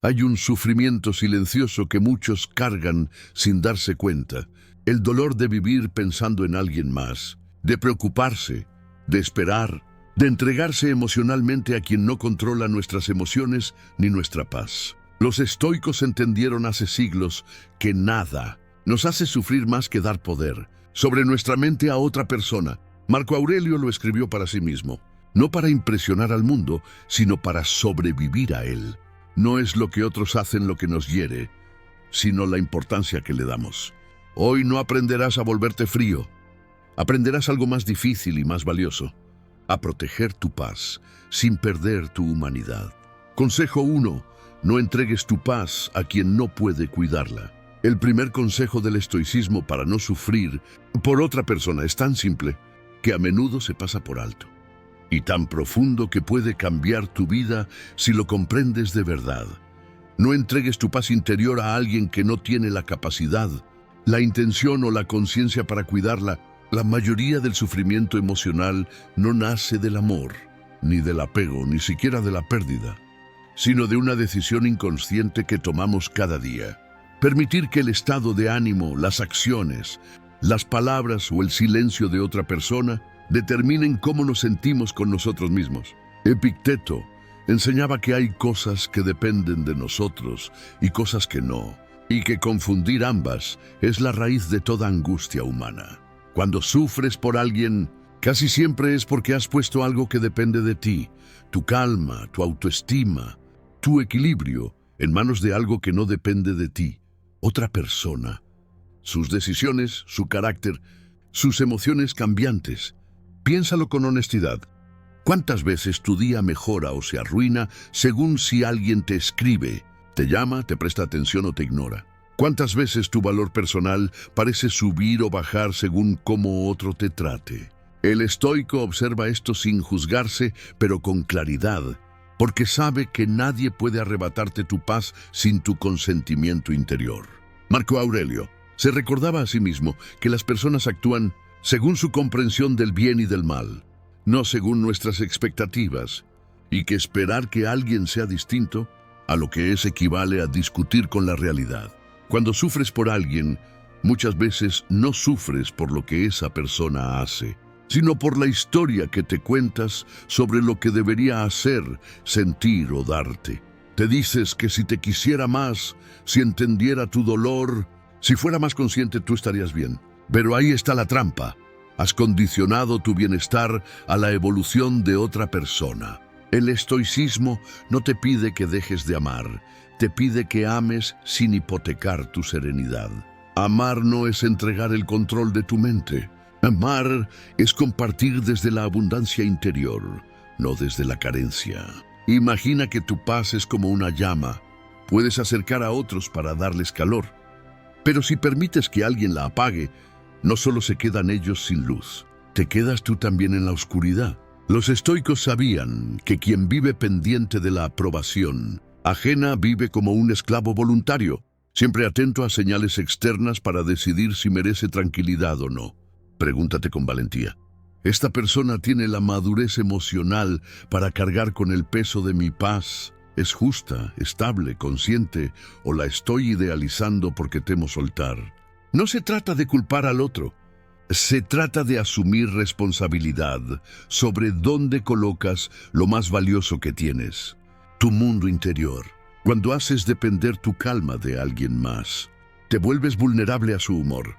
Hay un sufrimiento silencioso que muchos cargan sin darse cuenta. El dolor de vivir pensando en alguien más, de preocuparse, de esperar, de entregarse emocionalmente a quien no controla nuestras emociones ni nuestra paz. Los estoicos entendieron hace siglos que nada nos hace sufrir más que dar poder sobre nuestra mente a otra persona. Marco Aurelio lo escribió para sí mismo, no para impresionar al mundo, sino para sobrevivir a él. No es lo que otros hacen lo que nos hiere, sino la importancia que le damos. Hoy no aprenderás a volverte frío. Aprenderás algo más difícil y más valioso: a proteger tu paz sin perder tu humanidad. Consejo 1. No entregues tu paz a quien no puede cuidarla. El primer consejo del estoicismo para no sufrir por otra persona es tan simple que a menudo se pasa por alto, y tan profundo que puede cambiar tu vida si lo comprendes de verdad. No entregues tu paz interior a alguien que no tiene la capacidad, la intención o la conciencia para cuidarla. La mayoría del sufrimiento emocional no nace del amor, ni del apego, ni siquiera de la pérdida, sino de una decisión inconsciente que tomamos cada día. Permitir que el estado de ánimo, las acciones, las palabras o el silencio de otra persona determinen cómo nos sentimos con nosotros mismos. Epicteto enseñaba que hay cosas que dependen de nosotros y cosas que no, y que confundir ambas es la raíz de toda angustia humana. Cuando sufres por alguien, casi siempre es porque has puesto algo que depende de ti, tu calma, tu autoestima, tu equilibrio, en manos de algo que no depende de ti, otra persona. Sus decisiones, su carácter, sus emociones cambiantes. Piénsalo con honestidad. ¿Cuántas veces tu día mejora o se arruina según si alguien te escribe, te llama, te presta atención o te ignora? ¿Cuántas veces tu valor personal parece subir o bajar según cómo otro te trate? El estoico observa esto sin juzgarse, pero con claridad, porque sabe que nadie puede arrebatarte tu paz sin tu consentimiento interior. Marco Aurelio se recordaba a sí mismo que las personas actúan según su comprensión del bien y del mal, no según nuestras expectativas, y que esperar que alguien sea distinto a lo que es equivale a discutir con la realidad. Cuando sufres por alguien, muchas veces no sufres por lo que esa persona hace, sino por la historia que te cuentas sobre lo que debería hacer, sentir o darte. Te dices que si te quisiera más, si entendiera tu dolor, si fuera más consciente, tú estarías bien. Pero ahí está la trampa. Has condicionado tu bienestar a la evolución de otra persona. El estoicismo no te pide que dejes de amar, te pide que ames sin hipotecar tu serenidad. Amar no es entregar el control de tu mente. Amar es compartir desde la abundancia interior, no desde la carencia. Imagina que tu paz es como una llama. Puedes acercar a otros para darles calor, pero si permites que alguien la apague, no solo se quedan ellos sin luz, te quedas tú también en la oscuridad. Los estoicos sabían que quien vive pendiente de la aprobación ajena vive como un esclavo voluntario, siempre atento a señales externas para decidir si merece tranquilidad o no. Pregúntate con valentía: ¿esta persona tiene la madurez emocional para cargar con el peso de mi paz? ¿Es justa, estable, consciente, o la estoy idealizando porque temo soltar? No se trata de culpar al otro. Se trata de asumir responsabilidad sobre dónde colocas lo más valioso que tienes, tu mundo interior. Cuando haces depender tu calma de alguien más, te vuelves vulnerable a su humor,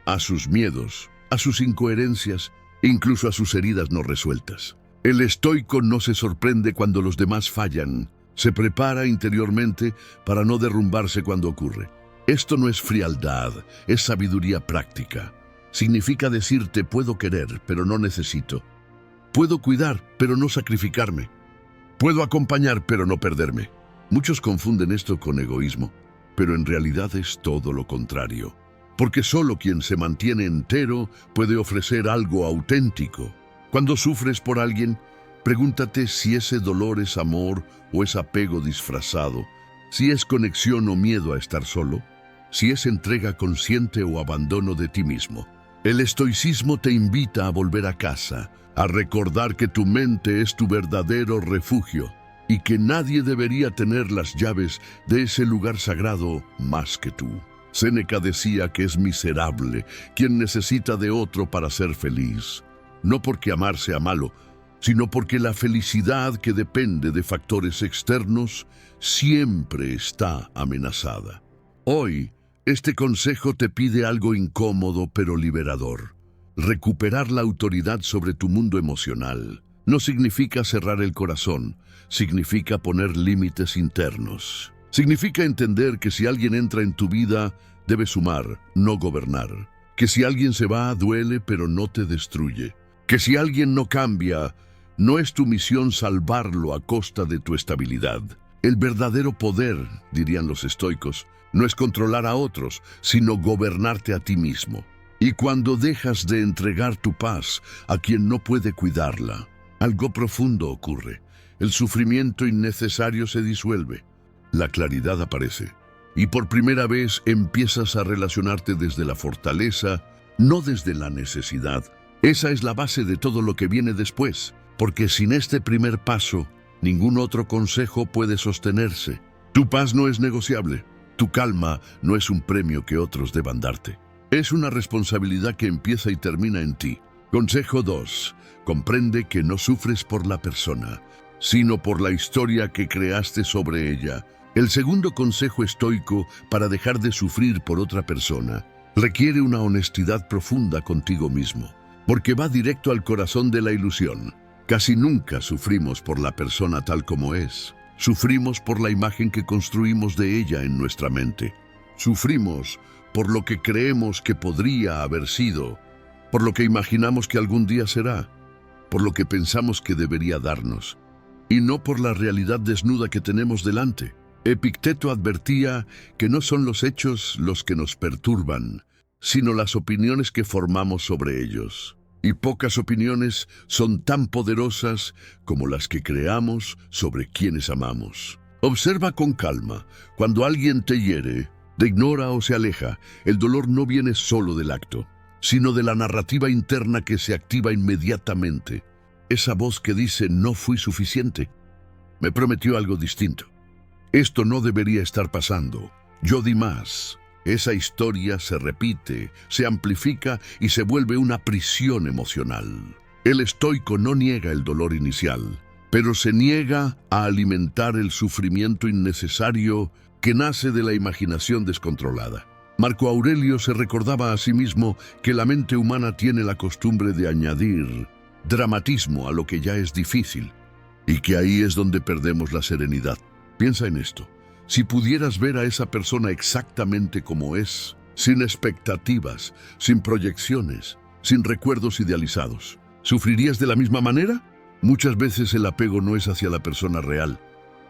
a sus miedos, a sus incoherencias, incluso a sus heridas no resueltas. El estoico no se sorprende cuando los demás fallan, se prepara interiormente para no derrumbarse cuando ocurre. Esto no es frialdad, es sabiduría práctica. Significa decirte: puedo querer, pero no necesito. Puedo cuidar, pero no sacrificarme. Puedo acompañar, pero no perderme. Muchos confunden esto con egoísmo, pero en realidad es todo lo contrario. Porque solo quien se mantiene entero puede ofrecer algo auténtico. Cuando sufres por alguien, pregúntate si ese dolor es amor o es apego disfrazado, si es conexión o miedo a estar solo, si es entrega consciente o abandono de ti mismo. El estoicismo te invita a volver a casa, a recordar que tu mente es tu verdadero refugio y que nadie debería tener las llaves de ese lugar sagrado más que tú. Séneca decía que es miserable quien necesita de otro para ser feliz, no porque amar sea malo, sino porque la felicidad que depende de factores externos siempre está amenazada. Hoy, este consejo te pide algo incómodo pero liberador. Recuperar la autoridad sobre tu mundo emocional no significa cerrar el corazón, significa poner límites internos. Significa entender que si alguien entra en tu vida, debe sumar, no gobernar. Que si alguien se va, duele pero no te destruye. Que si alguien no cambia, no es tu misión salvarlo a costa de tu estabilidad. El verdadero poder, dirían los estoicos, no es controlar a otros, sino gobernarte a ti mismo. Y cuando dejas de entregar tu paz a quien no puede cuidarla, algo profundo ocurre. El sufrimiento innecesario se disuelve. La claridad aparece. Y por primera vez empiezas a relacionarte desde la fortaleza, no desde la necesidad. Esa es la base de todo lo que viene después, porque sin este primer paso, ningún otro consejo puede sostenerse. Tu paz no es negociable. Tu calma no es un premio que otros deban darte. Es una responsabilidad que empieza y termina en ti. Consejo 2. Comprende que no sufres por la persona, sino por la historia que creaste sobre ella. El segundo consejo estoico para dejar de sufrir por otra persona requiere una honestidad profunda contigo mismo, porque va directo al corazón de la ilusión. Casi nunca sufrimos por la persona tal como es. Sufrimos por la imagen que construimos de ella en nuestra mente. Sufrimos por lo que creemos que podría haber sido, por lo que imaginamos que algún día será, por lo que pensamos que debería darnos, y no por la realidad desnuda que tenemos delante. Epicteto advertía que no son los hechos los que nos perturban, sino las opiniones que formamos sobre ellos. Y pocas opiniones son tan poderosas como las que creamos sobre quienes amamos. Observa con calma. Cuando alguien te hiere, te ignora o se aleja, el dolor no viene solo del acto, sino de la narrativa interna que se activa inmediatamente. Esa voz que dice, no fui suficiente. Me prometió algo distinto. Esto no debería estar pasando. Yo di más. Esa historia se repite, se amplifica y se vuelve una prisión emocional. El estoico no niega el dolor inicial, pero se niega a alimentar el sufrimiento innecesario que nace de la imaginación descontrolada. Marco Aurelio se recordaba a sí mismo que la mente humana tiene la costumbre de añadir dramatismo a lo que ya es difícil, y que ahí es donde perdemos la serenidad. Piensa en esto. Si pudieras ver a esa persona exactamente como es, sin expectativas, sin proyecciones, sin recuerdos idealizados, ¿sufrirías de la misma manera? Muchas veces el apego no es hacia la persona real,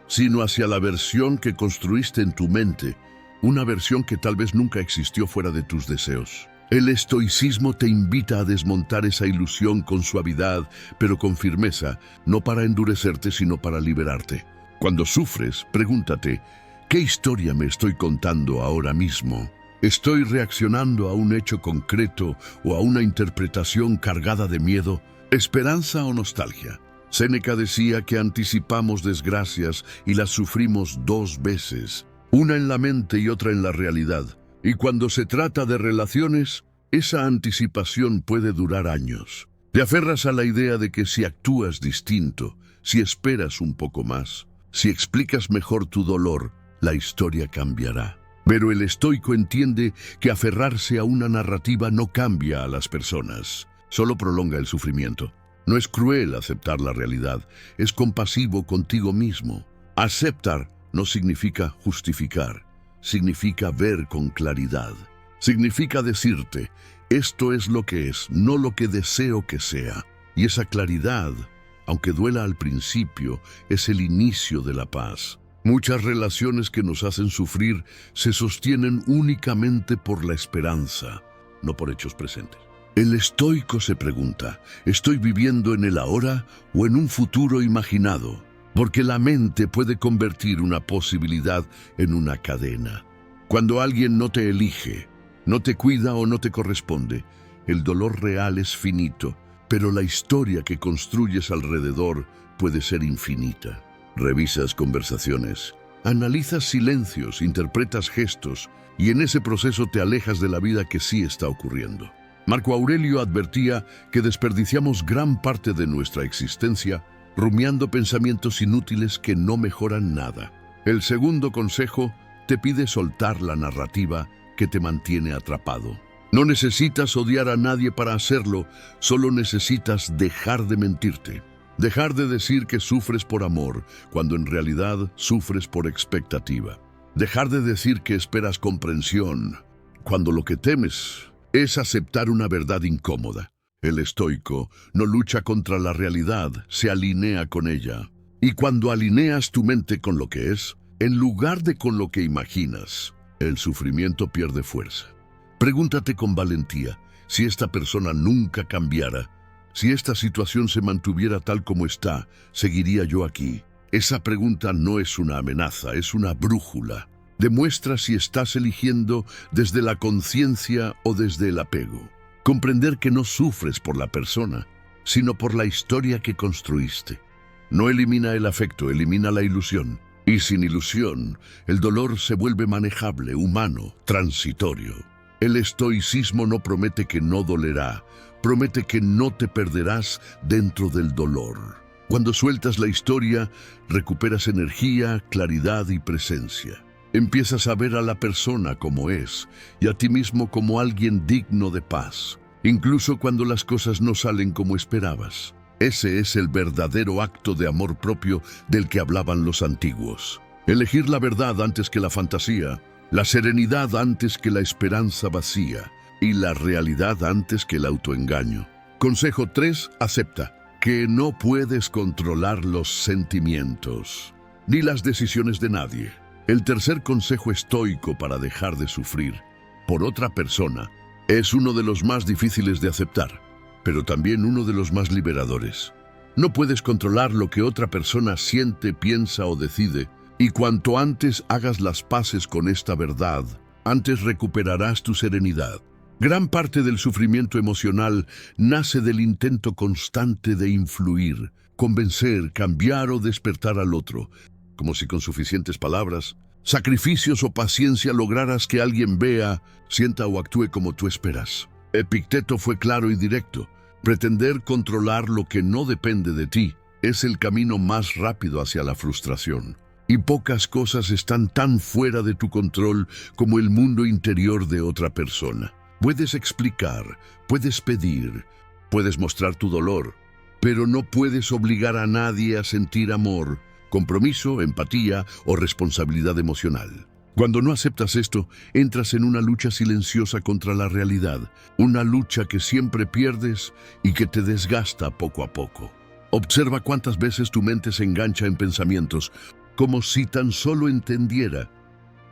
sino hacia la versión que construiste en tu mente, una versión que tal vez nunca existió fuera de tus deseos. El estoicismo te invita a desmontar esa ilusión con suavidad, pero con firmeza, no para endurecerte, sino para liberarte. Cuando sufres, pregúntate, ¿qué historia me estoy contando ahora mismo? ¿Estoy reaccionando a un hecho concreto o a una interpretación cargada de miedo, esperanza o nostalgia? Séneca decía que anticipamos desgracias y las sufrimos 2 veces, una en la mente y otra en la realidad. Y cuando se trata de relaciones, esa anticipación puede durar años. Te aferras a la idea de que si actúas distinto, si esperas un poco más, si explicas mejor tu dolor, la historia cambiará. Pero el estoico entiende que aferrarse a una narrativa no cambia a las personas, solo prolonga el sufrimiento. No es cruel aceptar la realidad, es compasivo contigo mismo. Aceptar no significa justificar, significa ver con claridad. Significa decirte, esto es lo que es, no lo que deseo que sea. Y esa claridad, aunque duela al principio, es el inicio de la paz. Muchas relaciones que nos hacen sufrir se sostienen únicamente por la esperanza, no por hechos presentes. El estoico se pregunta, ¿estoy viviendo en el ahora o en un futuro imaginado? Porque la mente puede convertir una posibilidad en una cadena. Cuando alguien no te elige, no te cuida o no te corresponde, el dolor real es finito, pero la historia que construyes alrededor puede ser infinita. Revisas conversaciones, analizas silencios, interpretas gestos y en ese proceso te alejas de la vida que sí está ocurriendo. Marco Aurelio advertía que desperdiciamos gran parte de nuestra existencia rumiando pensamientos inútiles que no mejoran nada. El segundo consejo te pide soltar la narrativa que te mantiene atrapado. No necesitas odiar a nadie para hacerlo, solo necesitas dejar de mentirte. Dejar de decir que sufres por amor, cuando en realidad sufres por expectativa. Dejar de decir que esperas comprensión, cuando lo que temes es aceptar una verdad incómoda. El estoico no lucha contra la realidad, se alinea con ella. Y cuando alineas tu mente con lo que es, en lugar de con lo que imaginas, el sufrimiento pierde fuerza. Pregúntate con valentía, si esta persona nunca cambiara, si esta situación se mantuviera tal como está, ¿seguiría yo aquí? Esa pregunta no es una amenaza, es una brújula. Demuestra si estás eligiendo desde la conciencia o desde el apego. Comprender que no sufres por la persona, sino por la historia que construiste. No elimina el afecto, elimina la ilusión. Y sin ilusión, el dolor se vuelve manejable, humano, transitorio. El estoicismo no promete que no dolerá, promete que no te perderás dentro del dolor. Cuando sueltas la historia, recuperas energía, claridad y presencia. Empiezas a ver a la persona como es y a ti mismo como alguien digno de paz, incluso cuando las cosas no salen como esperabas. Ese es el verdadero acto de amor propio del que hablaban los antiguos. Elegir la verdad antes que la fantasía, la serenidad antes que la esperanza vacía y la realidad antes que el autoengaño. Consejo 3. Acepta que no puedes controlar los sentimientos ni las decisiones de nadie. El tercer consejo estoico para dejar de sufrir por otra persona es uno de los más difíciles de aceptar, pero también uno de los más liberadores. No puedes controlar lo que otra persona siente, piensa o decide, y cuanto antes hagas las paces con esta verdad, antes recuperarás tu serenidad. Gran parte del sufrimiento emocional nace del intento constante de influir, convencer, cambiar o despertar al otro, como si con suficientes palabras, sacrificios o paciencia lograras que alguien vea, sienta o actúe como tú esperas. Epicteto fue claro y directo. Pretender controlar lo que no depende de ti es el camino más rápido hacia la frustración. Y pocas cosas están tan fuera de tu control como el mundo interior de otra persona. Puedes explicar, puedes pedir, puedes mostrar tu dolor, pero no puedes obligar a nadie a sentir amor, compromiso, empatía o responsabilidad emocional. Cuando no aceptas esto, entras en una lucha silenciosa contra la realidad, una lucha que siempre pierdes y que te desgasta poco a poco. Observa cuántas veces tu mente se engancha en pensamientos, como si tan solo entendiera,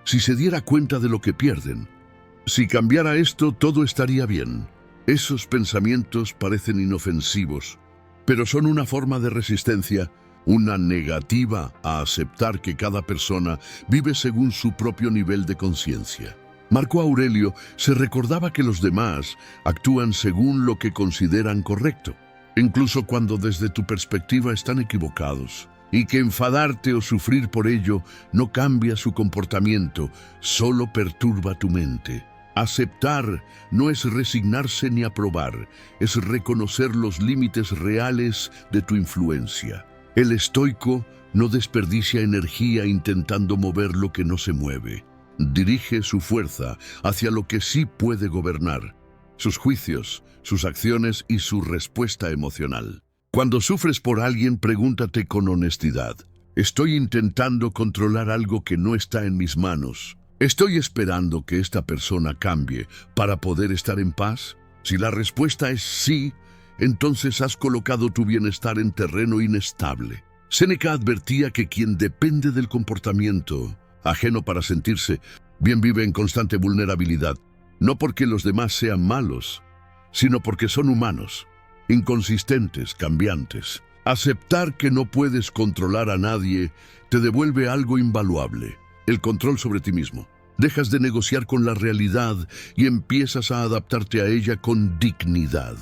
si se diera cuenta de lo que pierden. Si cambiara esto, todo estaría bien. Esos pensamientos parecen inofensivos, pero son una forma de resistencia, una negativa a aceptar que cada persona vive según su propio nivel de conciencia. Marco Aurelio se recordaba que los demás actúan según lo que consideran correcto, incluso cuando desde tu perspectiva están equivocados, y que enfadarte o sufrir por ello no cambia su comportamiento, solo perturba tu mente. Aceptar no es resignarse ni aprobar, es reconocer los límites reales de tu influencia. El estoico no desperdicia energía intentando mover lo que no se mueve. Dirige su fuerza hacia lo que sí puede gobernar, sus juicios, sus acciones y su respuesta emocional. Cuando sufres por alguien, pregúntate con honestidad: ¿estoy intentando controlar algo que no está en mis manos? ¿Estoy esperando que esta persona cambie para poder estar en paz? Si la respuesta es sí, entonces has colocado tu bienestar en terreno inestable. Séneca advertía que quien depende del comportamiento ajeno para sentirse bien vive en constante vulnerabilidad, no porque los demás sean malos, sino porque son humanos, inconsistentes, cambiantes. Aceptar que no puedes controlar a nadie te devuelve algo invaluable: el control sobre ti mismo. Dejas de negociar con la realidad y empiezas a adaptarte a ella con dignidad.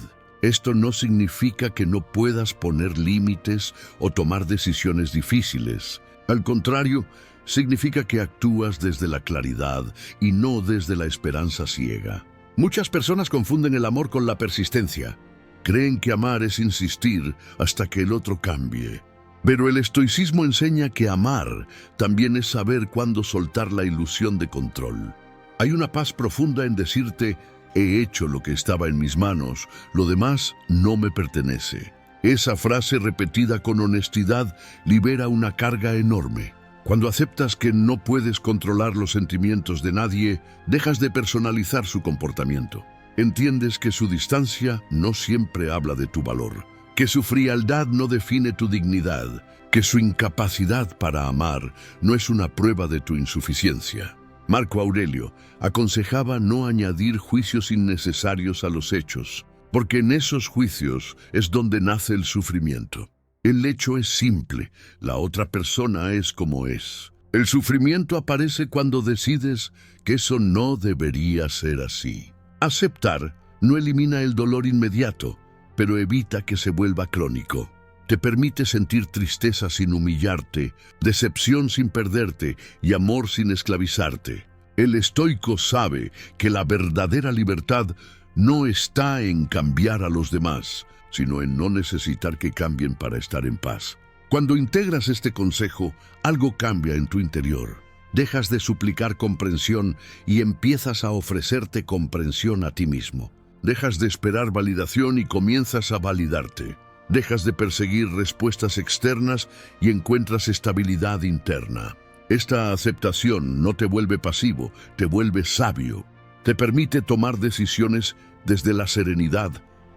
Esto no significa que no puedas poner límites o tomar decisiones difíciles. Al contrario, significa que actúas desde la claridad y no desde la esperanza ciega. Muchas personas confunden el amor con la persistencia. Creen que amar es insistir hasta que el otro cambie. Pero el estoicismo enseña que amar también es saber cuándo soltar la ilusión de control. Hay una paz profunda en decirte: he hecho lo que estaba en mis manos, lo demás no me pertenece. Esa frase repetida con honestidad libera una carga enorme. Cuando aceptas que no puedes controlar los sentimientos de nadie, dejas de personalizar su comportamiento. Entiendes que su distancia no siempre habla de tu valor, que su frialdad no define tu dignidad, que su incapacidad para amar no es una prueba de tu insuficiencia. Marco Aurelio aconsejaba no añadir juicios innecesarios a los hechos, porque en esos juicios es donde nace el sufrimiento. El hecho es simple, la otra persona es como es. El sufrimiento aparece cuando decides que eso no debería ser así. Aceptar no elimina el dolor inmediato, pero evita que se vuelva crónico. Te permite sentir tristeza sin humillarte, decepción sin perderte y amor sin esclavizarte. El estoico sabe que la verdadera libertad no está en cambiar a los demás, sino en no necesitar que cambien para estar en paz. Cuando integras este consejo, algo cambia en tu interior. Dejas de suplicar comprensión y empiezas a ofrecerte comprensión a ti mismo. Dejas de esperar validación y comienzas a validarte. Dejas de perseguir respuestas externas y encuentras estabilidad interna. Esta aceptación no te vuelve pasivo, te vuelve sabio. Te permite tomar decisiones desde la serenidad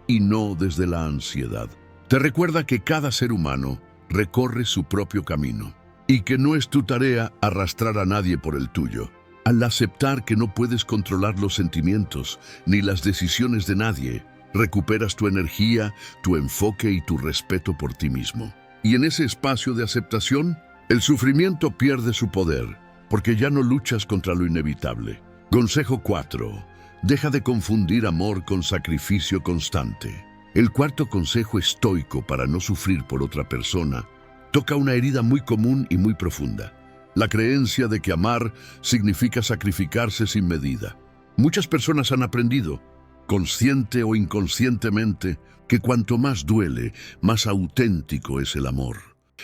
y no desde la ansiedad. Te recuerda que cada ser humano recorre su propio camino y que no es tu tarea arrastrar a nadie por el tuyo. Al aceptar que no puedes controlar los sentimientos ni las decisiones de nadie, recuperas tu energía, tu enfoque y tu respeto por ti mismo. Y en ese espacio de aceptación, el sufrimiento pierde su poder, porque ya no luchas contra lo inevitable. Consejo 4. Deja de confundir amor con sacrificio constante. El cuarto consejo estoico para no sufrir por otra persona toca una herida muy común y muy profunda: la creencia de que amar significa sacrificarse sin medida. Muchas personas han aprendido, consciente o inconscientemente, que cuanto más duele, más auténtico es el amor.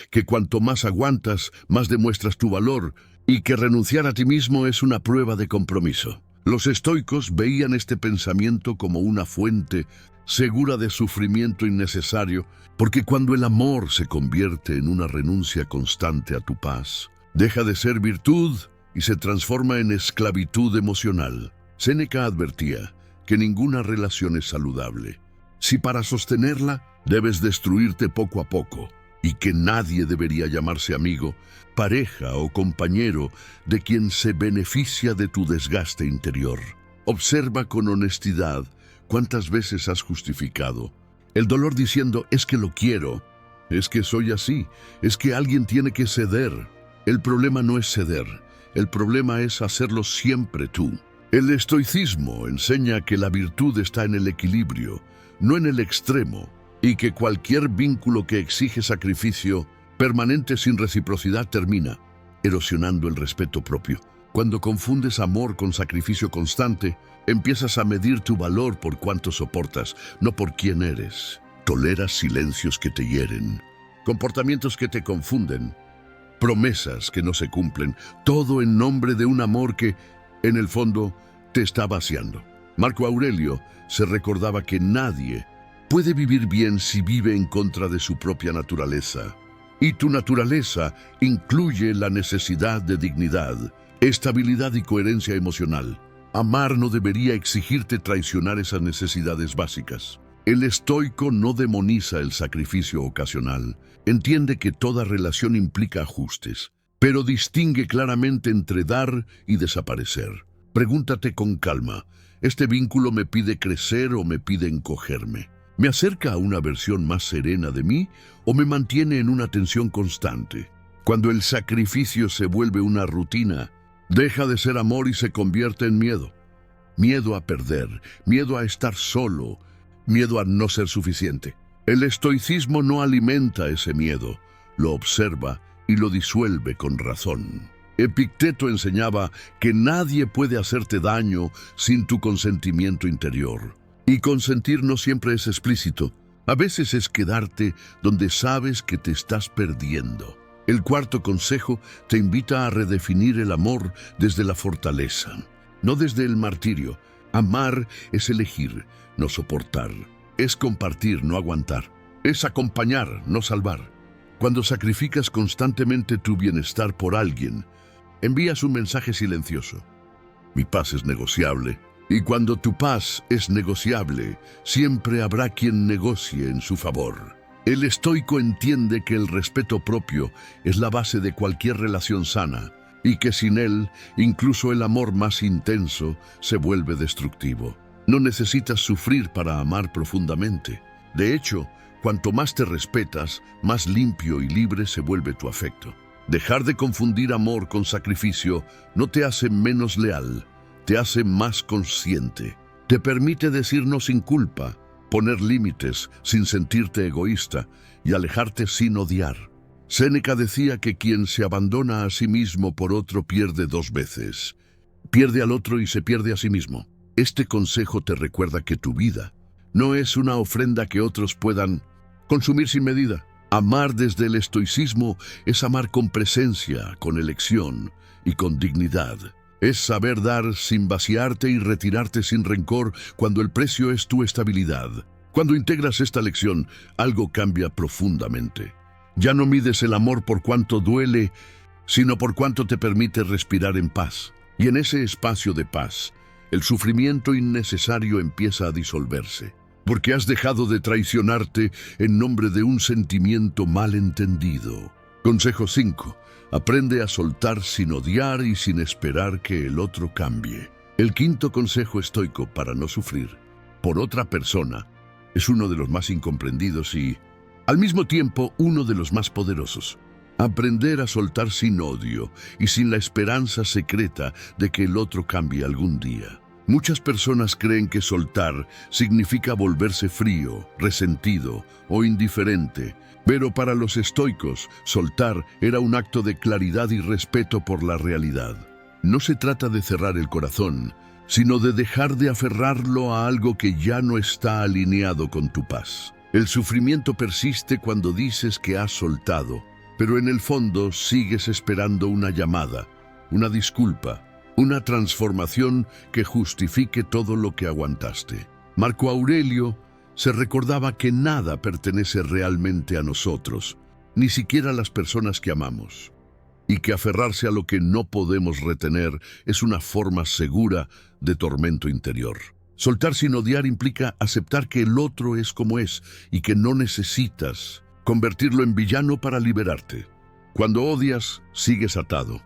Que cuanto más aguantas, más demuestras tu valor, y que renunciar a ti mismo es una prueba de compromiso. Los estoicos veían este pensamiento como una fuente segura de sufrimiento innecesario, porque cuando el amor se convierte en una renuncia constante a tu paz, deja de ser virtud y se transforma en esclavitud emocional. Séneca advertía que ninguna relación es saludable si para sostenerla debes destruirte poco a poco, y que nadie debería llamarse amigo, pareja o compañero de quien se beneficia de tu desgaste interior. Observa con honestidad cuántas veces has justificado el dolor diciendo: es que lo quiero, es que soy así, es que alguien tiene que ceder. El problema no es ceder, el problema es hacerlo siempre tú. El estoicismo enseña que la virtud está en el equilibrio, no en el extremo, y que cualquier vínculo que exige sacrificio permanente sin reciprocidad termina erosionando el respeto propio. Cuando confundes amor con sacrificio constante, empiezas a medir tu valor por cuánto soportas, no por quién eres. Toleras silencios que te hieren, comportamientos que te confunden, promesas que no se cumplen, todo en nombre de un amor que, en el fondo, te está vaciando. Marco Aurelio se recordaba que nadie puede vivir bien si vive en contra de su propia naturaleza. Y tu naturaleza incluye la necesidad de dignidad, estabilidad y coherencia emocional. Amar no debería exigirte traicionar esas necesidades básicas. El estoico no demoniza el sacrificio ocasional. Entiende que toda relación implica ajustes, pero distingue claramente entre dar y desaparecer. Pregúntate con calma: ¿este vínculo me pide crecer o me pide encogerme? ¿Me acerca a una versión más serena de mí o me mantiene en una tensión constante? Cuando el sacrificio se vuelve una rutina, deja de ser amor y se convierte en miedo. Miedo a perder, miedo a estar solo, miedo a no ser suficiente. El estoicismo no alimenta ese miedo, lo observa y lo disuelve con razón. Epicteto enseñaba que nadie puede hacerte daño sin tu consentimiento interior. Y consentir no siempre es explícito. A veces es quedarte donde sabes que te estás perdiendo. El cuarto consejo te invita a redefinir el amor desde la fortaleza, no desde el martirio. Amar es elegir, no soportar. Es compartir, no aguantar. Es acompañar, no salvar. Cuando sacrificas constantemente tu bienestar por alguien, envías un mensaje silencioso. Mi paz es negociable. Y cuando tu paz es negociable, siempre habrá quien negocie en su favor. El estoico entiende que el respeto propio es la base de cualquier relación sana y que sin él, incluso el amor más intenso se vuelve destructivo. No necesitas sufrir para amar profundamente. De hecho, cuanto más te respetas, más limpio y libre se vuelve tu afecto. Dejar de confundir amor con sacrificio no te hace menos leal, te hace más consciente. Te permite decir no sin culpa, poner límites sin sentirte egoísta y alejarte sin odiar. Séneca decía que quien se abandona a sí mismo por otro pierde dos veces. Pierde al otro y se pierde a sí mismo. Este consejo te recuerda que tu vida no es una ofrenda que otros puedan consumir sin medida. Amar desde el estoicismo es amar con presencia, con elección y con dignidad. Es saber dar sin vaciarte y retirarte sin rencor cuando el precio es tu estabilidad. Cuando integras esta lección, algo cambia profundamente. Ya no mides el amor por cuánto duele, sino por cuánto te permite respirar en paz. Y en ese espacio de paz, el sufrimiento innecesario empieza a disolverse, porque has dejado de traicionarte en nombre de un sentimiento mal entendido. Consejo 5. Aprende a soltar sin odiar y sin esperar que el otro cambie. El quinto consejo estoico para no sufrir por otra persona es uno de los más incomprendidos y, al mismo tiempo, uno de los más poderosos. Aprender a soltar sin odio y sin la esperanza secreta de que el otro cambie algún día. Muchas personas creen que soltar significa volverse frío, resentido o indiferente, pero para los estoicos, soltar era un acto de claridad y respeto por la realidad. No se trata de cerrar el corazón, sino de dejar de aferrarlo a algo que ya no está alineado con tu paz. El sufrimiento persiste cuando dices que has soltado, pero en el fondo sigues esperando una llamada, una disculpa, una transformación que justifique todo lo que aguantaste. Marco Aurelio se recordaba que nada pertenece realmente a nosotros, ni siquiera a las personas que amamos, y que aferrarse a lo que no podemos retener es una forma segura de tormento interior. Soltar sin odiar implica aceptar que el otro es como es y que no necesitas convertirlo en villano para liberarte. Cuando odias, sigues atado.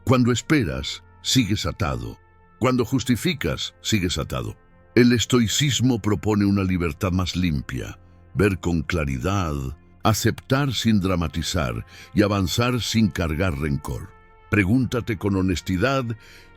Cuando esperas, sigues atado. Cuando justificas, sigues atado. El estoicismo propone una libertad más limpia, ver con claridad, aceptar sin dramatizar y avanzar sin cargar rencor. Pregúntate con honestidad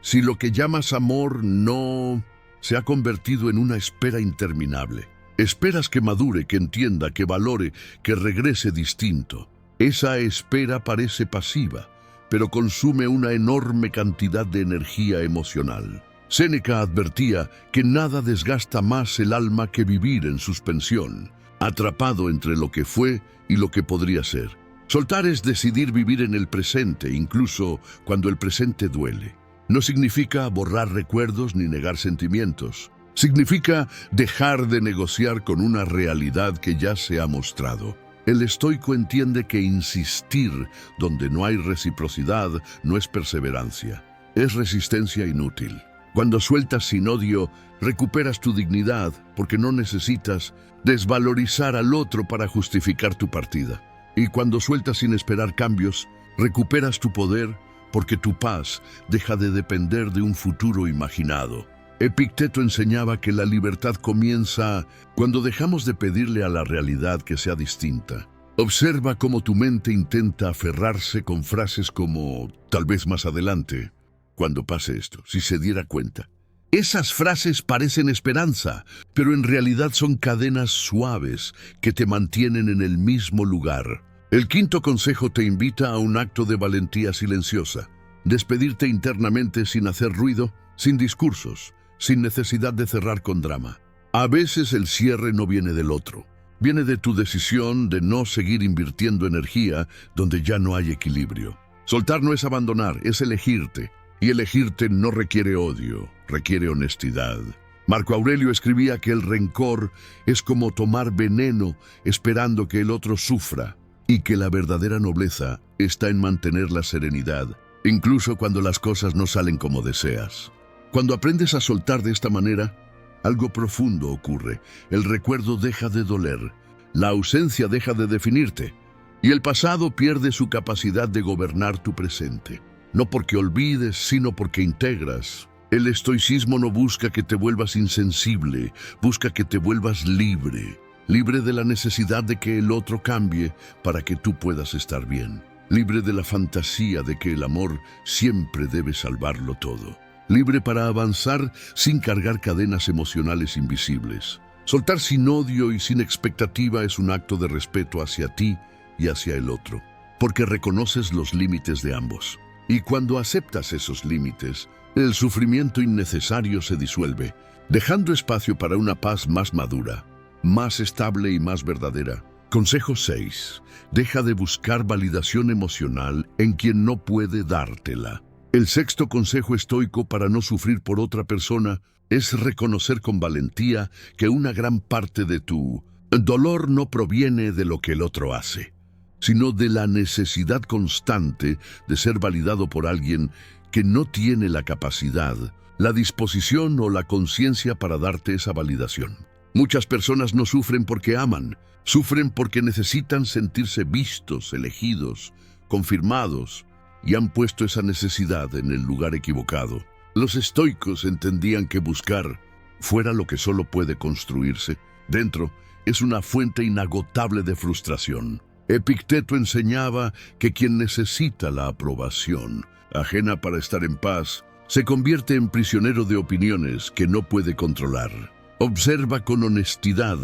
si lo que llamas amor no se ha convertido en una espera interminable. Esperas que madure, que entienda, que valore, que regrese distinto. Esa espera parece pasiva, pero consume una enorme cantidad de energía emocional. Séneca advertía que nada desgasta más el alma que vivir en suspensión, atrapado entre lo que fue y lo que podría ser. Soltar es decidir vivir en el presente, incluso cuando el presente duele. No significa borrar recuerdos ni negar sentimientos. Significa dejar de negociar con una realidad que ya se ha mostrado. El estoico entiende que insistir donde no hay reciprocidad no es perseverancia, es resistencia inútil. Cuando sueltas sin odio, recuperas tu dignidad porque no necesitas desvalorizar al otro para justificar tu partida. Y cuando sueltas sin esperar cambios, recuperas tu poder porque tu paz deja de depender de un futuro imaginado. Epicteto enseñaba que la libertad comienza cuando dejamos de pedirle a la realidad que sea distinta. Observa cómo tu mente intenta aferrarse con frases como «tal vez más adelante», cuando pase esto, si se diera cuenta. Esas frases parecen esperanza, pero en realidad son cadenas suaves que te mantienen en el mismo lugar. El quinto consejo te invita a un acto de valentía silenciosa. Despedirte internamente sin hacer ruido, sin discursos, sin necesidad de cerrar con drama. A veces el cierre no viene del otro. Viene de tu decisión de no seguir invirtiendo energía donde ya no hay equilibrio. Soltar no es abandonar, es elegirte. Y elegirte no requiere odio, requiere honestidad. Marco Aurelio escribía que el rencor es como tomar veneno esperando que el otro sufra, y que la verdadera nobleza está en mantener la serenidad, incluso cuando las cosas no salen como deseas. Cuando aprendes a soltar de esta manera, algo profundo ocurre. El recuerdo deja de doler, la ausencia deja de definirte, y el pasado pierde su capacidad de gobernar tu presente. No porque olvides, sino porque integras. El estoicismo no busca que te vuelvas insensible, busca que te vuelvas libre. Libre de la necesidad de que el otro cambie para que tú puedas estar bien. Libre de la fantasía de que el amor siempre debe salvarlo todo. Libre para avanzar sin cargar cadenas emocionales invisibles. Soltar sin odio y sin expectativa es un acto de respeto hacia ti y hacia el otro, porque reconoces los límites de ambos. Y cuando aceptas esos límites, el sufrimiento innecesario se disuelve, dejando espacio para una paz más madura, más estable y más verdadera. Consejo 6. Deja de buscar validación emocional en quien no puede dártela. El sexto consejo estoico para no sufrir por otra persona es reconocer con valentía que una gran parte de tu dolor no proviene de lo que el otro hace, sino de la necesidad constante de ser validado por alguien que no tiene la capacidad, la disposición o la conciencia para darte esa validación. Muchas personas no sufren porque aman, sufren porque necesitan sentirse vistos, elegidos, confirmados, y han puesto esa necesidad en el lugar equivocado. Los estoicos entendían que buscar fuera lo que solo puede construirse. Dentro es una fuente inagotable de frustración. Epicteto enseñaba que quien necesita la aprobación ajena para estar en paz se convierte en prisionero de opiniones que no puede controlar. Observa con honestidad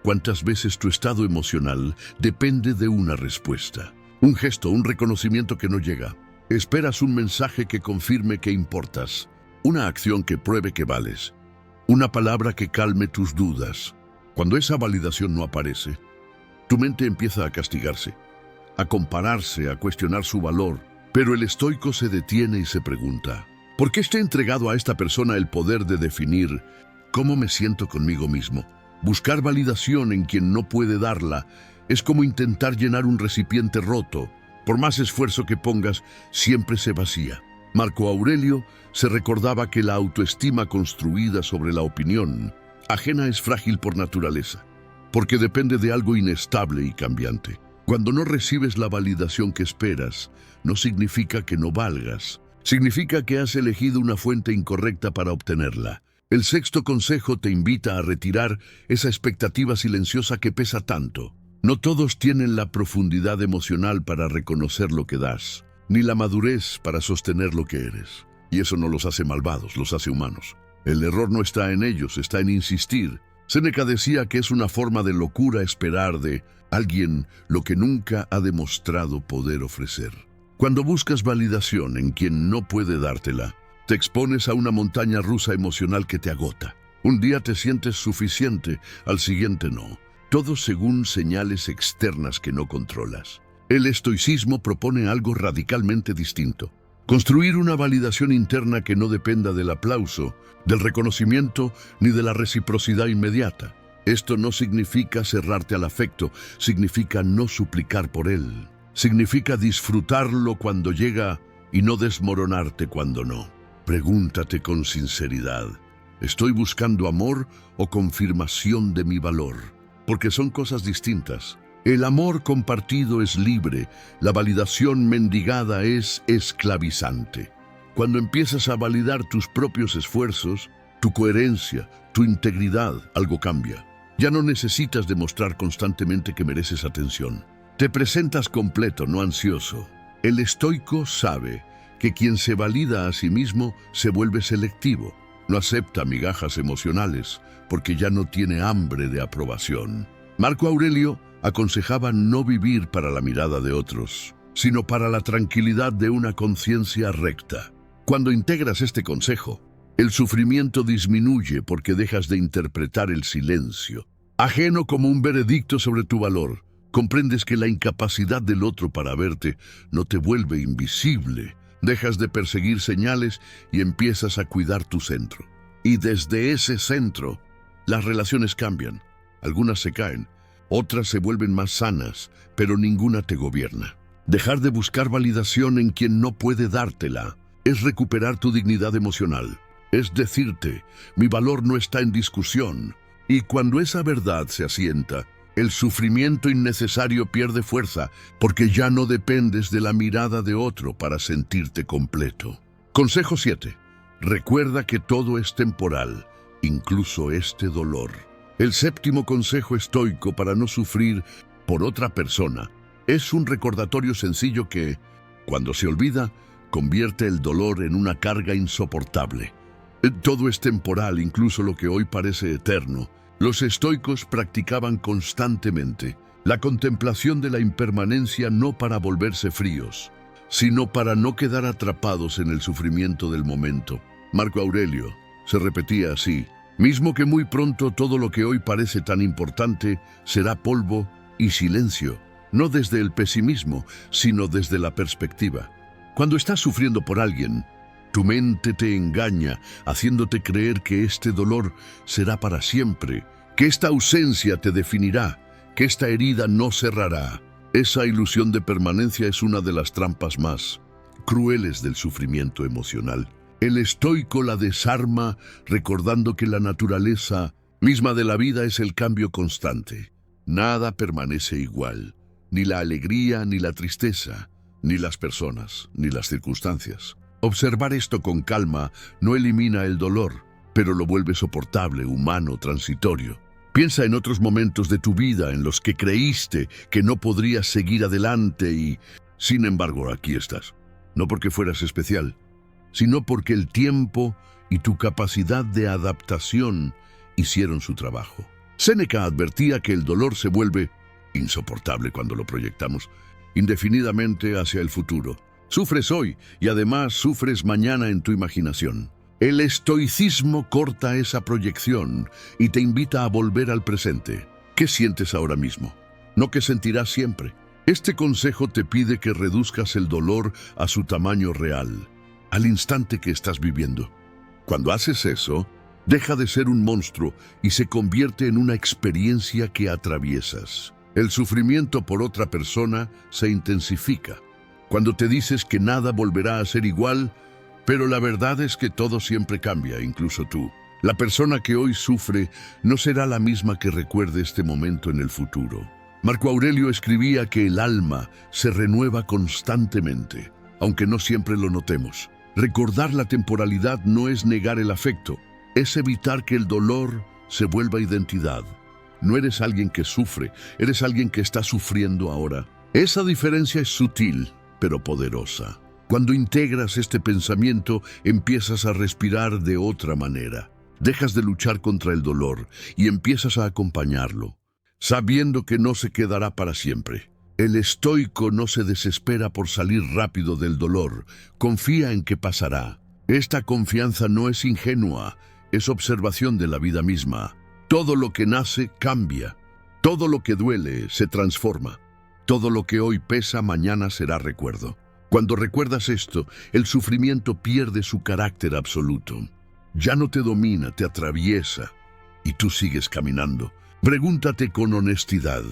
cuántas veces tu estado emocional depende de una respuesta. Un gesto, un reconocimiento que no llega. Esperas un mensaje que confirme que importas, una acción que pruebe que vales, una palabra que calme tus dudas. Cuando esa validación no aparece, tu mente empieza a castigarse, a compararse, a cuestionar su valor. Pero el estoico se detiene y se pregunta, ¿por qué está entregado a esta persona el poder de definir cómo me siento conmigo mismo? Buscar validación en quien no puede darla es como intentar llenar un recipiente roto. Por más esfuerzo que pongas, siempre se vacía. Marco Aurelio se recordaba que la autoestima construida sobre la opinión ajena es frágil por naturaleza, porque depende de algo inestable y cambiante. Cuando no recibes la validación que esperas, no significa que no valgas. Significa que has elegido una fuente incorrecta para obtenerla. El sexto consejo te invita a retirar esa expectativa silenciosa que pesa tanto. No todos tienen la profundidad emocional para reconocer lo que das, ni la madurez para sostener lo que eres. Y eso no los hace malvados, los hace humanos. El error no está en ellos, está en insistir. Séneca decía que es una forma de locura esperar de alguien lo que nunca ha demostrado poder ofrecer. Cuando buscas validación en quien no puede dártela, te expones a una montaña rusa emocional que te agota. Un día te sientes suficiente, al siguiente no. Todo según señales externas que no controlas. El estoicismo propone algo radicalmente distinto. Construir una validación interna que no dependa del aplauso, del reconocimiento ni de la reciprocidad inmediata. Esto no significa cerrarte al afecto, significa no suplicar por él. Significa disfrutarlo cuando llega y no desmoronarte cuando no. Pregúntate con sinceridad, ¿estoy buscando amor o confirmación de mi valor? Porque son cosas distintas. El amor compartido es libre, la validación mendigada es esclavizante. Cuando empiezas a validar tus propios esfuerzos, tu coherencia, tu integridad, algo cambia. Ya no necesitas demostrar constantemente que mereces atención. Te presentas completo, no ansioso. El estoico sabe que quien se valida a sí mismo se vuelve selectivo. no acepta migajas emocionales porque ya no tiene hambre de aprobación. Marco Aurelio aconsejaba no vivir para la mirada de otros, sino para la tranquilidad de una conciencia recta. Cuando integras este consejo, el sufrimiento disminuye porque dejas de interpretar el silencio ajeno como un veredicto sobre tu valor. Comprendes que la incapacidad del otro para verte no te vuelve invisible. Dejas de perseguir señales y empiezas a cuidar tu centro. Y desde ese centro, las relaciones cambian. Algunas se caen, otras se vuelven más sanas, pero ninguna te gobierna. Dejar de buscar validación en quien no puede dártela es recuperar tu dignidad emocional. Es decirte, mi valor no está en discusión. Y cuando esa verdad se asienta, el sufrimiento innecesario pierde fuerza porque ya no dependes de la mirada de otro para sentirte completo. Consejo 7. Recuerda que todo es temporal, incluso este dolor. El séptimo consejo estoico para no sufrir por otra persona es un recordatorio sencillo que, cuando se olvida, convierte el dolor en una carga insoportable. Todo es temporal, incluso lo que hoy parece eterno. Los estoicos practicaban constantemente la contemplación de la impermanencia no para volverse fríos, sino para no quedar atrapados en el sufrimiento del momento. Marco Aurelio se repetía así: mismo que muy pronto todo lo que hoy parece tan importante será polvo y silencio, no desde el pesimismo, sino desde la perspectiva. Cuando estás sufriendo por alguien, tu mente te engaña, haciéndote creer que este dolor será para siempre, que esta ausencia te definirá, que esta herida no cerrará. Esa ilusión de permanencia es una de las trampas más crueles del sufrimiento emocional. El estoico la desarma recordando que la naturaleza misma de la vida es el cambio constante. Nada permanece igual, ni la alegría, ni la tristeza, ni las personas, ni las circunstancias. Observar esto con calma no elimina el dolor, pero lo vuelve soportable, humano, transitorio. Piensa en otros momentos de tu vida en los que creíste que no podrías seguir adelante y, sin embargo, aquí estás. No porque fueras especial, sino porque el tiempo y tu capacidad de adaptación hicieron su trabajo. Séneca advertía que el dolor se vuelve insoportable cuando lo proyectamos indefinidamente hacia el futuro. Sufres hoy y además sufres mañana en tu imaginación. El estoicismo corta esa proyección y te invita a volver al presente. ¿Qué sientes ahora mismo? No que sentirás siempre. Este consejo te pide que reduzcas el dolor a su tamaño real, al instante que estás viviendo. Cuando haces eso, deja de ser un monstruo y se convierte en una experiencia que atraviesas. El sufrimiento por otra persona se intensifica cuando te dices que nada volverá a ser igual, pero la verdad es que todo siempre cambia, incluso tú. La persona que hoy sufre no será la misma que recuerde este momento en el futuro. Marco Aurelio escribía que el alma se renueva constantemente, aunque no siempre lo notemos. Recordar la temporalidad no es negar el afecto, es evitar que el dolor se vuelva identidad. No eres alguien que sufre, eres alguien que está sufriendo ahora. Esa diferencia es sutil, pero poderosa. Cuando integras este pensamiento, empiezas a respirar de otra manera. Dejas de luchar contra el dolor y empiezas a acompañarlo, sabiendo que no se quedará para siempre. El estoico no se desespera por salir rápido del dolor, confía en que pasará. Esta confianza no es ingenua, es observación de la vida misma. Todo lo que nace cambia, todo lo que duele se transforma. Todo lo que hoy pesa, mañana será recuerdo. Cuando recuerdas esto, el sufrimiento pierde su carácter absoluto. Ya no te domina, te atraviesa y tú sigues caminando. Pregúntate con honestidad: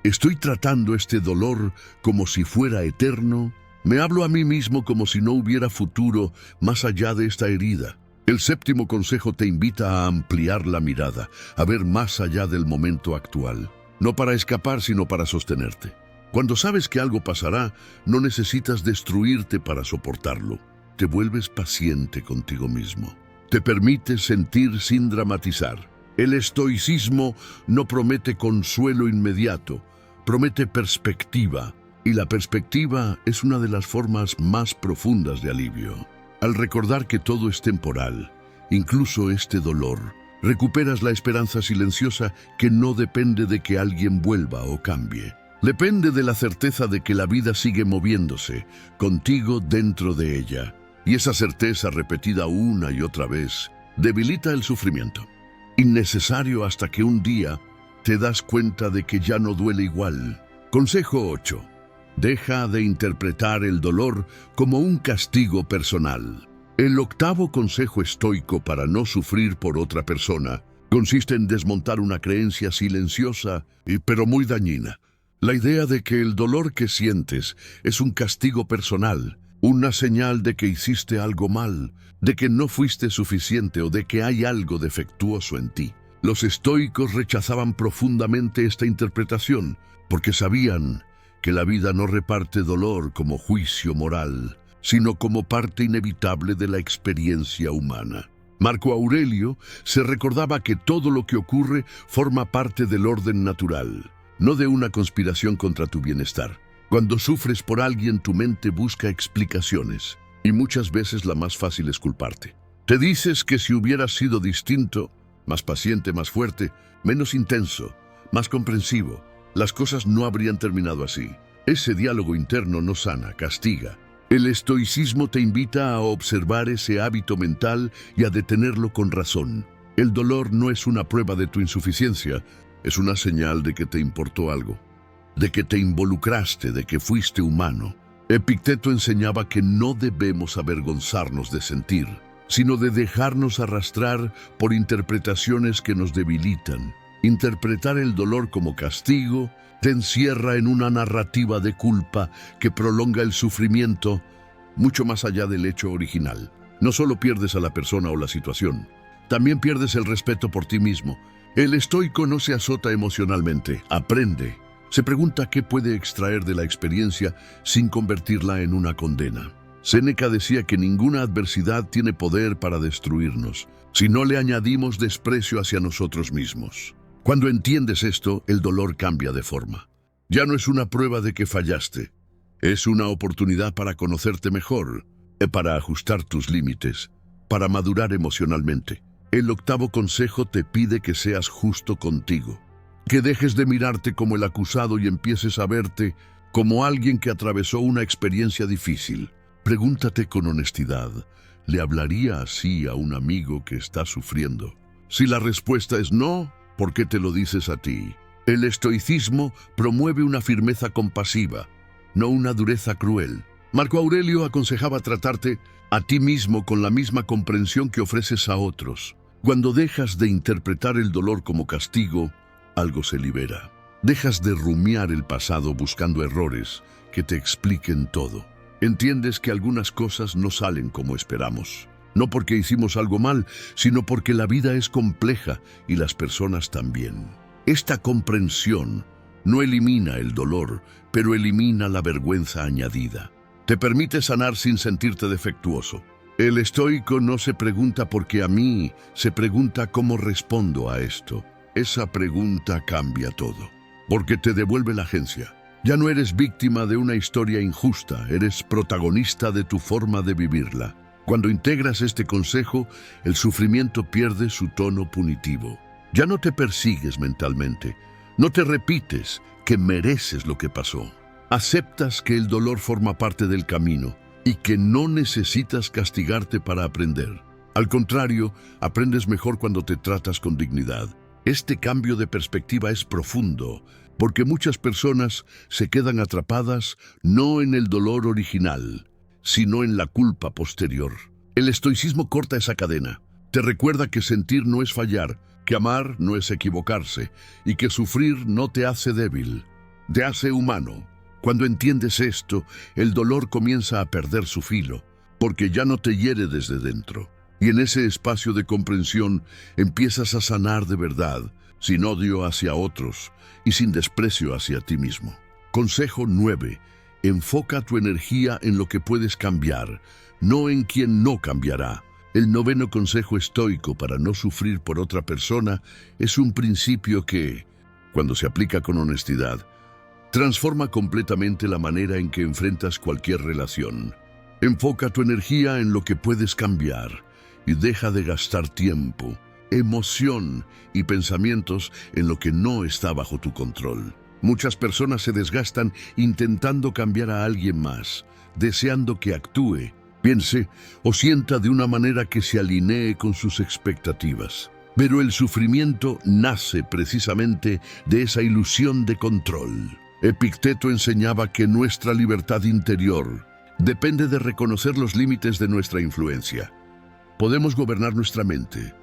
¿estoy tratando este dolor como si fuera eterno? ¿Me hablo a mí mismo como si no hubiera futuro más allá de esta herida? El séptimo consejo te invita a ampliar la mirada, a ver más allá del momento actual. No para escapar, sino para sostenerte. Cuando sabes que algo pasará, no necesitas destruirte para soportarlo. Te vuelves paciente contigo mismo. Te permites sentir sin dramatizar. El estoicismo no promete consuelo inmediato, promete perspectiva. Y la perspectiva es una de las formas más profundas de alivio. Al recordar que todo es temporal, incluso este dolor. Recuperas la esperanza silenciosa que no depende de que alguien vuelva o cambie. Depende de la certeza de que la vida sigue moviéndose, contigo dentro de ella. Y esa certeza repetida una y otra vez debilita el sufrimiento. Innecesario hasta que un día te das cuenta de que ya no duele igual. Consejo 8. Deja de interpretar el dolor como un castigo personal. El octavo consejo estoico para no sufrir por otra persona consiste en desmontar una creencia silenciosa pero muy dañina. La idea de que el dolor que sientes es un castigo personal, una señal de que hiciste algo mal, de que no fuiste suficiente o de que hay algo defectuoso en ti. Los estoicos rechazaban profundamente esta interpretación porque sabían que la vida no reparte dolor como juicio moral, sino como parte inevitable de la experiencia humana. Marco Aurelio se recordaba que todo lo que ocurre forma parte del orden natural, no de una conspiración contra tu bienestar. Cuando sufres por alguien, tu mente busca explicaciones, y muchas veces la más fácil es culparte. Te dices que si hubieras sido distinto, más paciente, más fuerte, menos intenso, más comprensivo, las cosas no habrían terminado así. Ese diálogo interno no sana, castiga. El estoicismo te invita a observar ese hábito mental y a detenerlo con razón. El dolor no es una prueba de tu insuficiencia, es una señal de que te importó algo, de que te involucraste, de que fuiste humano. Epicteto enseñaba que no debemos avergonzarnos de sentir, sino de dejarnos arrastrar por interpretaciones que nos debilitan. Interpretar el dolor como castigo te encierra en una narrativa de culpa que prolonga el sufrimiento mucho más allá del hecho original. No solo pierdes a la persona o la situación, también pierdes el respeto por ti mismo. El estoico no se azota emocionalmente, aprende. Se pregunta qué puede extraer de la experiencia sin convertirla en una condena. Séneca decía que ninguna adversidad tiene poder para destruirnos, si no le añadimos desprecio hacia nosotros mismos. Cuando entiendes esto, el dolor cambia de forma. Ya no es una prueba de que fallaste, es una oportunidad para conocerte mejor, para ajustar tus límites, para madurar emocionalmente. El octavo consejo te pide que seas justo contigo, que dejes de mirarte como el acusado y empieces a verte como alguien que atravesó una experiencia difícil. Pregúntate con honestidad, ¿le hablaría así a un amigo que está sufriendo? Si la respuesta es no, ¿por qué te lo dices a ti? El estoicismo promueve una firmeza compasiva, no una dureza cruel. Marco Aurelio aconsejaba tratarte a ti mismo con la misma comprensión que ofreces a otros. Cuando dejas de interpretar el dolor como castigo, algo se libera. Dejas de rumiar el pasado buscando errores que te expliquen todo. Entiendes que algunas cosas no salen como esperamos. No porque hicimos algo mal, sino porque la vida es compleja y las personas también. Esta comprensión no elimina el dolor, pero elimina la vergüenza añadida. Te permite sanar sin sentirte defectuoso. El estoico no se pregunta por qué a mí, se pregunta cómo respondo a esto. Esa pregunta cambia todo, porque te devuelve la agencia. Ya no eres víctima de una historia injusta, eres protagonista de tu forma de vivirla. Cuando integras este consejo, el sufrimiento pierde su tono punitivo. Ya no te persigues mentalmente, no te repites que mereces lo que pasó. Aceptas que el dolor forma parte del camino y que no necesitas castigarte para aprender. Al contrario, aprendes mejor cuando te tratas con dignidad. Este cambio de perspectiva es profundo, porque muchas personas se quedan atrapadas no en el dolor original, sino en la culpa posterior. El estoicismo corta esa cadena. Te recuerda que sentir no es fallar, que amar no es equivocarse, y que sufrir no te hace débil, te hace humano. Cuando entiendes esto, el dolor comienza a perder su filo, porque ya no te hiere desde dentro. Y en ese espacio de comprensión empiezas a sanar de verdad, sin odio hacia otros y sin desprecio hacia ti mismo. Consejo 9. Enfoca tu energía en lo que puedes cambiar, no en quien no cambiará. El noveno consejo estoico para no sufrir por otra persona es un principio que, cuando se aplica con honestidad, transforma completamente la manera en que enfrentas cualquier relación. Enfoca tu energía en lo que puedes cambiar y deja de gastar tiempo, emoción y pensamientos en lo que no está bajo tu control. Muchas personas se desgastan intentando cambiar a alguien más, deseando que actúe, piense o sienta de una manera que se alinee con sus expectativas. Pero el sufrimiento nace precisamente de esa ilusión de control. Epicteto enseñaba que nuestra libertad interior depende de reconocer los límites de nuestra influencia. Podemos gobernar nuestra mente,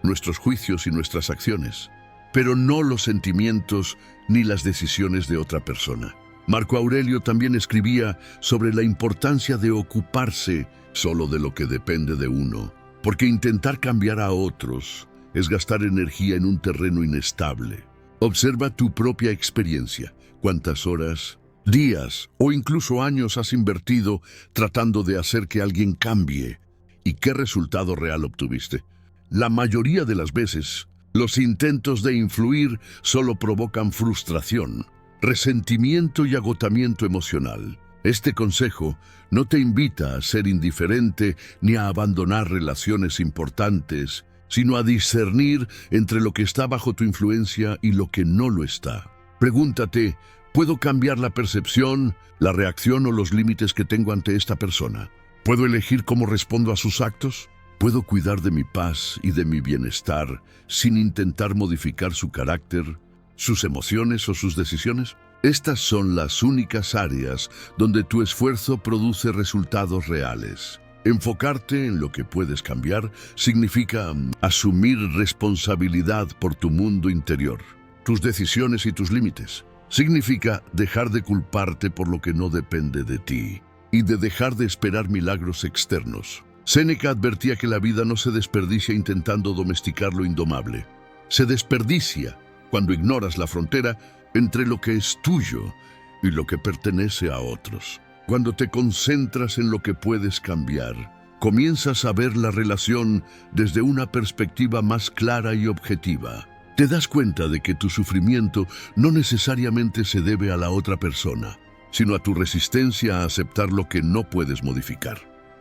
nuestros juicios y nuestras acciones, pero no los sentimientos ni las decisiones de otra persona. Marco Aurelio también escribía sobre la importancia de ocuparse solo de lo que depende de uno, porque intentar cambiar a otros es gastar energía en un terreno inestable. Observa tu propia experiencia. ¿Cuántas horas, días o incluso años has invertido tratando de hacer que alguien cambie? ¿Y qué resultado real obtuviste? La mayoría de las veces, los intentos de influir solo provocan frustración, resentimiento y agotamiento emocional. Este consejo no te invita a ser indiferente ni a abandonar relaciones importantes, sino a discernir entre lo que está bajo tu influencia y lo que no lo está. Pregúntate, ¿puedo cambiar la percepción, la reacción o los límites que tengo ante esta persona? ¿Puedo elegir cómo respondo a sus actos? ¿Puedo cuidar de mi paz y de mi bienestar sin intentar modificar su carácter, sus emociones o sus decisiones? Estas son las únicas áreas donde tu esfuerzo produce resultados reales. Enfocarte en lo que puedes cambiar significa asumir responsabilidad por tu mundo interior, tus decisiones y tus límites. Significa dejar de culparte por lo que no depende de ti y de dejar de esperar milagros externos. Séneca advertía que la vida no se desperdicia intentando domesticar lo indomable. Se desperdicia cuando ignoras la frontera entre lo que es tuyo y lo que pertenece a otros. Cuando te concentras en lo que puedes cambiar, comienzas a ver la relación desde una perspectiva más clara y objetiva. Te das cuenta de que tu sufrimiento no necesariamente se debe a la otra persona, sino a tu resistencia a aceptar lo que no puedes modificar.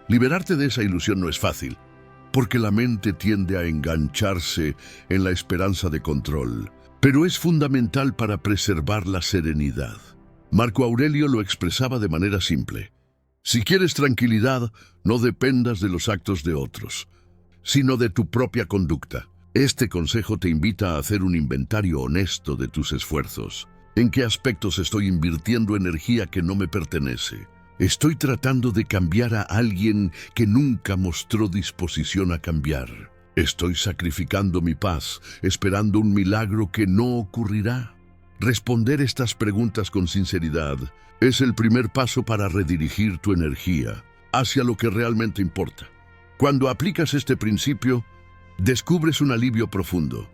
Liberarte de esa ilusión no es fácil, porque la mente tiende a engancharse en la esperanza de control, pero es fundamental para preservar la serenidad. Marco Aurelio lo expresaba de manera simple. Si quieres tranquilidad, no dependas de los actos de otros, sino de tu propia conducta. Este consejo te invita a hacer un inventario honesto de tus esfuerzos. ¿En qué aspectos estoy invirtiendo energía que no me pertenece? ¿Estoy tratando de cambiar a alguien que nunca mostró disposición a cambiar? ¿Estoy sacrificando mi paz, esperando un milagro que no ocurrirá? Responder estas preguntas con sinceridad es el primer paso para redirigir tu energía hacia lo que realmente importa. Cuando aplicas este principio, descubres un alivio profundo.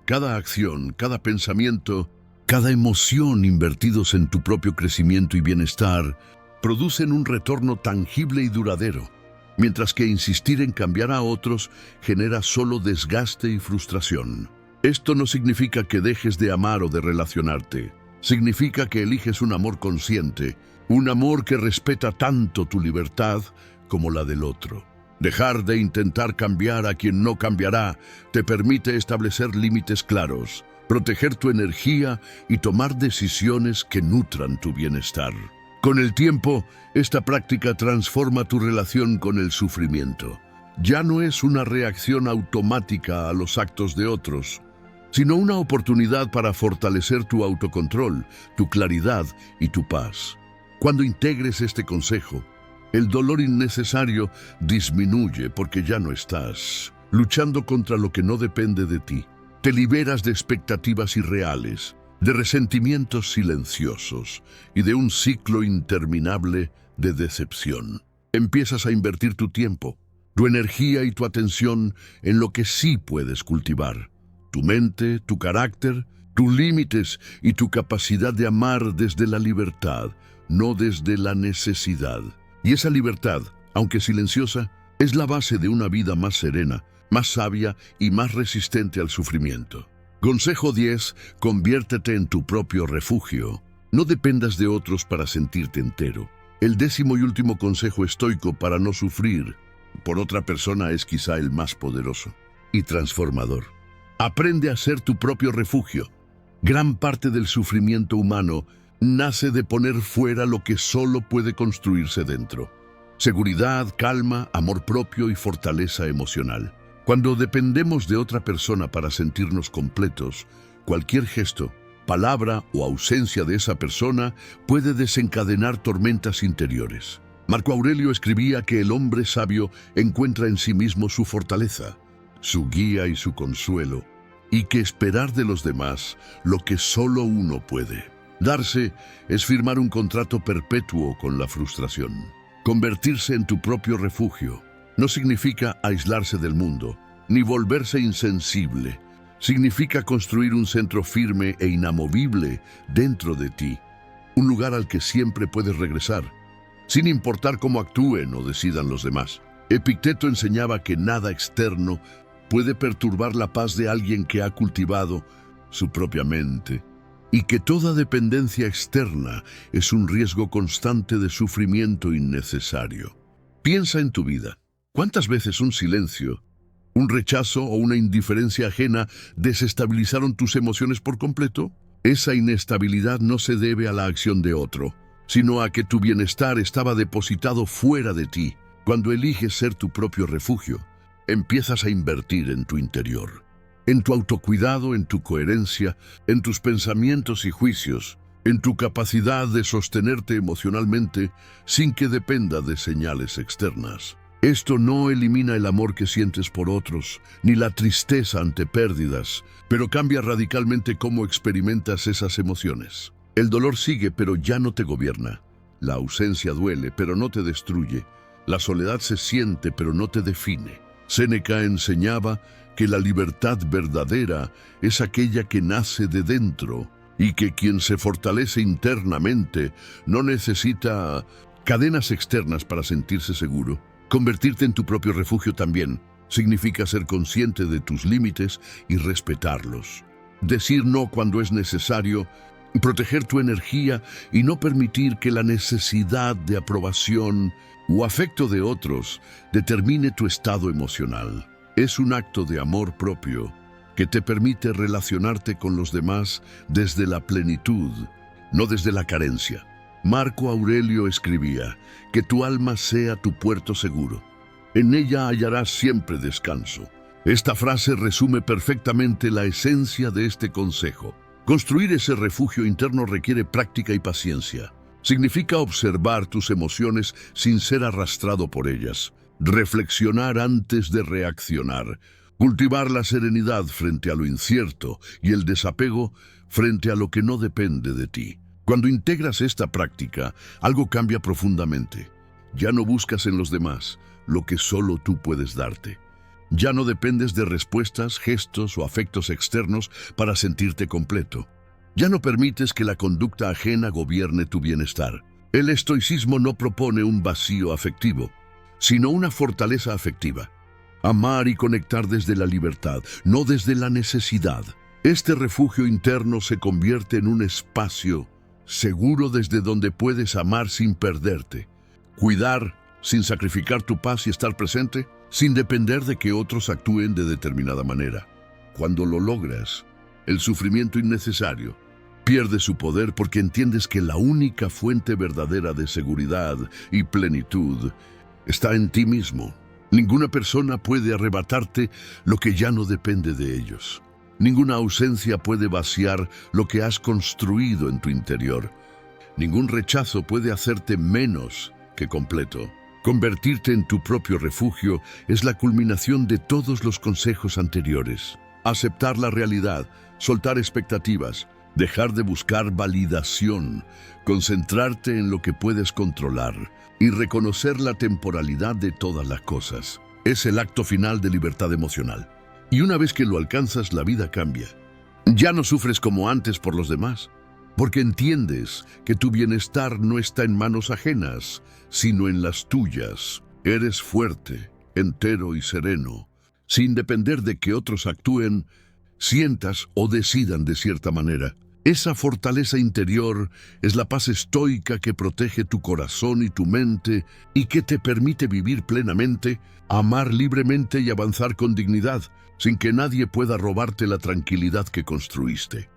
Cada acción, cada pensamiento, cada emoción invertidos en tu propio crecimiento y bienestar producen un retorno tangible y duradero, mientras que insistir en cambiar a otros genera solo desgaste y frustración. Esto no significa que dejes de amar o de relacionarte. Significa que eliges un amor consciente, un amor que respeta tanto tu libertad como la del otro. Dejar de intentar cambiar a quien no cambiará te permite establecer límites claros, proteger tu energía y tomar decisiones que nutran tu bienestar. Con el tiempo, esta práctica transforma tu relación con el sufrimiento. Ya no es una reacción automática a los actos de otros, sino una oportunidad para fortalecer tu autocontrol, tu claridad y tu paz. Cuando integres este consejo, el dolor innecesario disminuye porque ya no estás luchando contra lo que no depende de ti. Te liberas de expectativas irreales, de resentimientos silenciosos y de un ciclo interminable de decepción. Empiezas a invertir tu tiempo, tu energía y tu atención en lo que sí puedes cultivar: tu mente, tu carácter, tus límites y tu capacidad de amar desde la libertad, no desde la necesidad. Y esa libertad, aunque silenciosa, es la base de una vida más serena, más sabia y más resistente al sufrimiento. Consejo 10. Conviértete en tu propio refugio. No dependas de otros para sentirte entero. El 10º y último consejo estoico para no sufrir por otra persona es quizá el más poderoso y transformador. Aprende a ser tu propio refugio. Gran parte del sufrimiento humano nace de poner fuera lo que solo puede construirse dentro. Seguridad, calma, amor propio y fortaleza emocional. Cuando dependemos de otra persona para sentirnos completos, cualquier gesto, palabra o ausencia de esa persona puede desencadenar tormentas interiores. Marco Aurelio escribía que el hombre sabio encuentra en sí mismo su fortaleza, su guía y su consuelo, y que esperar de los demás lo que solo uno puede. Darse es firmar un contrato perpetuo con la frustración. Convertirse en tu propio refugio no significa aislarse del mundo, ni volverse insensible. Significa construir un centro firme e inamovible dentro de ti, un lugar al que siempre puedes regresar, sin importar cómo actúen o decidan los demás. Epicteto enseñaba que nada externo puede perturbar la paz de alguien que ha cultivado su propia mente, y que toda dependencia externa es un riesgo constante de sufrimiento innecesario. Piensa en tu vida. ¿Cuántas veces un silencio, un rechazo o una indiferencia ajena desestabilizaron tus emociones por completo? Esa inestabilidad no se debe a la acción de otro, sino a que tu bienestar estaba depositado fuera de ti. Cuando eliges ser tu propio refugio, empiezas a invertir en tu interior, en tu autocuidado, en tu coherencia, en tus pensamientos y juicios, en tu capacidad de sostenerte emocionalmente sin que dependa de señales externas. Esto no elimina el amor que sientes por otros, ni la tristeza ante pérdidas, pero cambia radicalmente cómo experimentas esas emociones. El dolor sigue, pero ya no te gobierna. La ausencia duele, pero no te destruye. La soledad se siente, pero no te define. Séneca enseñaba que la libertad verdadera es aquella que nace de dentro y que quien se fortalece internamente no necesita cadenas externas para sentirse seguro. Convertirte en tu propio refugio también significa ser consciente de tus límites y respetarlos. Decir no cuando es necesario, proteger tu energía y no permitir que la necesidad de aprobación o afecto de otros determine tu estado emocional. Es un acto de amor propio que te permite relacionarte con los demás desde la plenitud, no desde la carencia. Marco Aurelio escribía: que tu alma sea tu puerto seguro. En ella hallarás siempre descanso. Esta frase resume perfectamente la esencia de este consejo. Construir ese refugio interno requiere práctica y paciencia. Significa observar tus emociones sin ser arrastrado por ellas, reflexionar antes de reaccionar, cultivar la serenidad frente a lo incierto y el desapego frente a lo que no depende de ti. Cuando integras esta práctica, algo cambia profundamente. Ya no buscas en los demás lo que solo tú puedes darte. Ya no dependes de respuestas, gestos o afectos externos para sentirte completo. Ya no permites que la conducta ajena gobierne tu bienestar. El estoicismo no propone un vacío afectivo, sino una fortaleza afectiva. Amar y conectar desde la libertad, no desde la necesidad. Este refugio interno se convierte en un espacio seguro desde donde puedes amar sin perderte, cuidar sin sacrificar tu paz y estar presente sin depender de que otros actúen de determinada manera. Cuando lo logras, el sufrimiento innecesario pierde su poder porque entiendes que la única fuente verdadera de seguridad y plenitud está en ti mismo. Ninguna persona puede arrebatarte lo que ya no depende de ellos. Ninguna ausencia puede vaciar lo que has construido en tu interior. Ningún rechazo puede hacerte menos que completo. Convertirte en tu propio refugio es la culminación de todos los consejos anteriores. Aceptar la realidad, soltar expectativas, dejar de buscar validación, concentrarte en lo que puedes controlar y reconocer la temporalidad de todas las cosas. Es el acto final de libertad emocional. Y una vez que lo alcanzas, la vida cambia. Ya no sufres como antes por los demás, porque entiendes que tu bienestar no está en manos ajenas, sino en las tuyas. Eres fuerte, entero y sereno, sin depender de que otros actúen, sientas o decidan de cierta manera. Esa fortaleza interior es la paz estoica que protege tu corazón y tu mente y que te permite vivir plenamente, amar libremente y avanzar con dignidad, sin que nadie pueda robarte la tranquilidad que construiste.